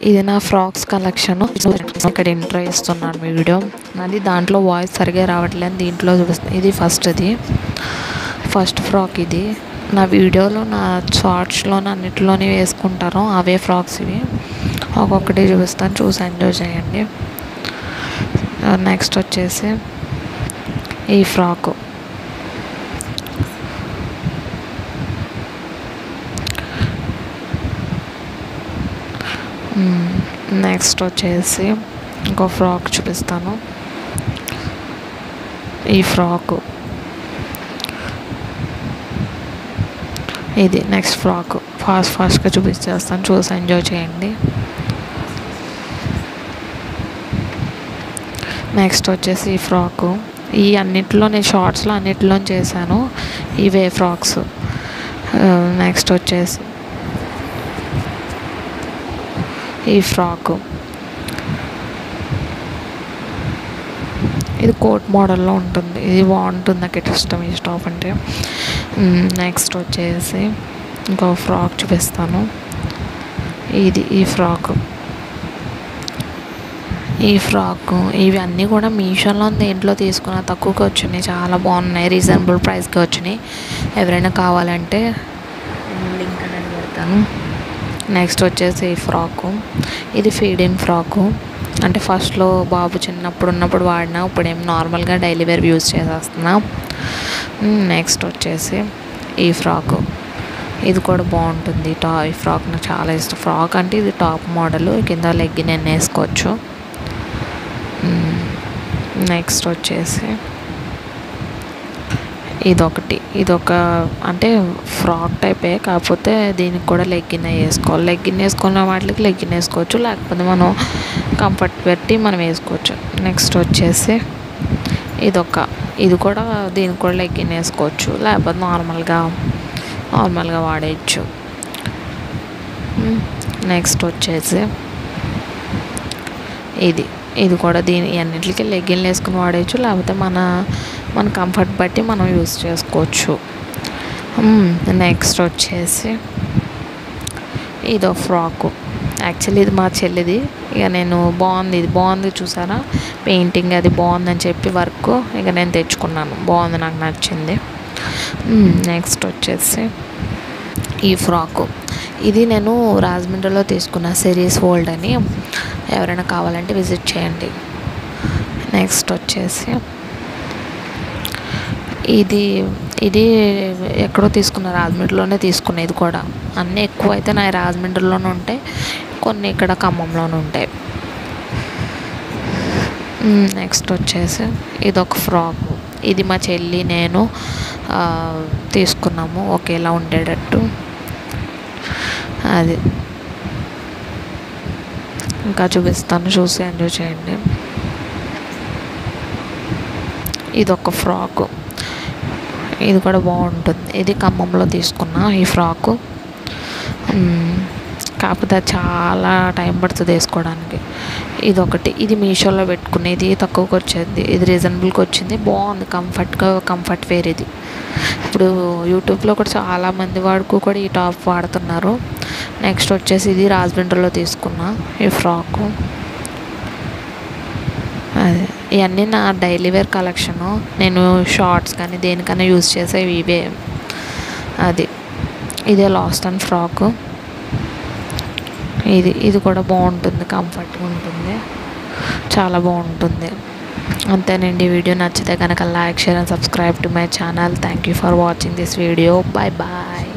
ఇది నా frocks collection. ఇక్కడ ఇంట్రో ఇస్తున్నాను వీడియో. నాది దాంట్లో వాయిస్ సరిగా రావట్లేదు, దీంట్లో చూపిస్తాను. ఇది ఫస్ట్ ఫ్రాక్. ఇది నా వీడియోలో, నా షార్ట్స్లో, అన్నిటిలోనే వేసుకుంటాను అవే ఫ్రాక్స్ ఇవి. ఒక్కొక్కటి చూపిస్తాను, చూసి ఎంజాయ్ చేయండి. నెక్స్ట్ వచ్చేసి ఈ ఫ్రాకు. నెక్స్ట్ వచ్చేసి ఇంకో ఫ్రాక్ చూపిస్తాను. ఈ ఫ్రాకు. ఇది నెక్స్ట్ ఫ్రాక్. ఫాస్ట్గా చూపించేస్తాను, చూసి ఎంజాయ్ చేయండి. నెక్స్ట్ వచ్చేసి ఈ ఫ్రాకు. ఈ అన్నిట్లో నేను షార్ట్స్లో అన్నిట్లో చేశాను ఇవే ఫ్రాక్స్. నెక్స్ట్ వచ్చేసి ఈ ఫ్రాకు. ఇది కోట్ మోడల్లో ఉంటుంది. ఇది బాగుంటుంది, నాకు ఇష్టం ఈ టాప్ అంటే. నెక్స్ట్ వచ్చేసి ఇంకో ఫ్రాక్ చూపిస్తాను. ఈ ఫ్రాకు. ఇవి అన్నీ కూడా మీషోలో దేంట్లో తీసుకున్న తక్కువగా వచ్చినాయి, చాలా బాగున్నాయి, రీజనబుల్ ప్రైస్కి వచ్చినాయి. ఎవరైనా కావాలంటే లింక్ అనేది పెడతాను. నెక్స్ట్ వచ్చేసి ఈ ఫ్రాకు. ఇది ఫీడింగ్ ఫ్రాకు. అంటే ఫస్ట్లో బాబు చిన్నప్పుడు వాడినా, ఇప్పుడేం నార్మల్గా డైలీ వేర్ యూజ్ చేసేస్తున్నా. నెక్స్ట్ వచ్చేసి ఈ ఫ్రాకు. ఇది కూడా బాగుంటుంది. ఈ ఫ్రాక్ నాకు చాలా ఇష్టం. ఫ్రాక్ అంటే ఇది టాప్ మోడల్, కింద లెగ్గిన్ వేసుకోవచ్చు. నెక్స్ట్ వచ్చేసి ఇదొక అంటే ఫ్రాక్ టైపే, కాకపోతే దీనికి కూడా లెగ్గిన్ వేసుకోవాలి. లెగ్గిన్ వేసుకున్న వాటికి లెగ్గిన్ వేసుకోవచ్చు, లేకపోతే మనం కంఫర్ట్ పెట్టి మనం వేసుకోవచ్చు. నెక్స్ట్ వచ్చేసి ఇది కూడా దీనికి కూడా లెగ్గిన్ వేసుకోవచ్చు, లేకపోతే నార్మల్గా వాడేయచ్చు. నెక్స్ట్ వచ్చేసి ఇది కూడా అన్నింటికి లెగ్గిన్లు వేసుకుని వాడేయచ్చు, లేకపోతే మన కంఫర్ట్ బట్టి మనం యూస్ చేసుకోవచ్చు. నెక్స్ట్ వచ్చేసి ఇదో ఫ్రాకు. యాక్చువల్లీ ఇది మా చెల్లిది. ఇక నేను ఇది బాగుంది చూసారా, పెయింటింగ్ అది బాగుందని చెప్పి వర్క్ ఇక నేను తెచ్చుకున్నాను. బాగుంది, నాకు నచ్చింది. నెక్స్ట్ వచ్చేసి ఈ ఫ్రాకు. ఇది నేను రాజమండ్రిలో తీసుకున్న సిరీస్ వరల్డ్ అని, ఎవరైనా కావాలంటే విజిట్ చేయండి. నెక్స్ట్ వచ్చేసి ఇది ఎక్కడో తీసుకున్న, రాజమండ్రిలోనే తీసుకున్న. ఇది కూడా అన్నీ ఎక్కువ అయితే నా రాజమండ్రిలోనే ఉంటాయి, కొన్ని ఇక్కడ ఖమ్మంలోనే ఉంటాయి. నెక్స్ట్ వచ్చేసి ఇదొక ఫ్రాక్. ఇది మా చెల్లి నేను తీసుకున్నాము ఒకేలా ఉండేటట్టు. అది ఇంకా చూపిస్తాను, చూసి ఎంజాయ్ చేయండి. ఇదొక ఫ్రాకు. ఇది కూడా బాగుంటుంది. ఇది ఖమ్మంలో తీసుకున్నా ఈ ఫ్రాకు. కాకపోతే చాలా టైం పడుతుంది వేసుకోవడానికి. ఇది మీషోలో పెట్టుకునేది, తక్కువకి వచ్చేది. ఇది రీజనబుల్గా వచ్చింది, బాగుంది, కంఫర్ట్ వేర్. ఇది ఇప్పుడు యూట్యూబ్లో కూడా చాలామంది కూడా ఈ టాప్ వాడుతున్నారు. నెక్స్ట్ వచ్చేసి ఇది రాజమండ్రిలో తీసుకున్నా ఈ ఫ్రాకు. అదే ఇవన్నీ నా డైలీ వేర్ కలెక్షను. నేను షార్ట్స్ కానీ దేనికైనా యూజ్ చేసేవి ఇవే. ఇదే లాస్ట్ అండ్ ఫ్రాకు. ఇది కూడా బాగుంటుంది, కంఫర్ట్గా ఉంటుంది, చాలా బాగుంటుంది. అంతేనండి. వీడియో నచ్చితే కనుక like, share and subscribe to my channel. Thank you for watching this video. Bye.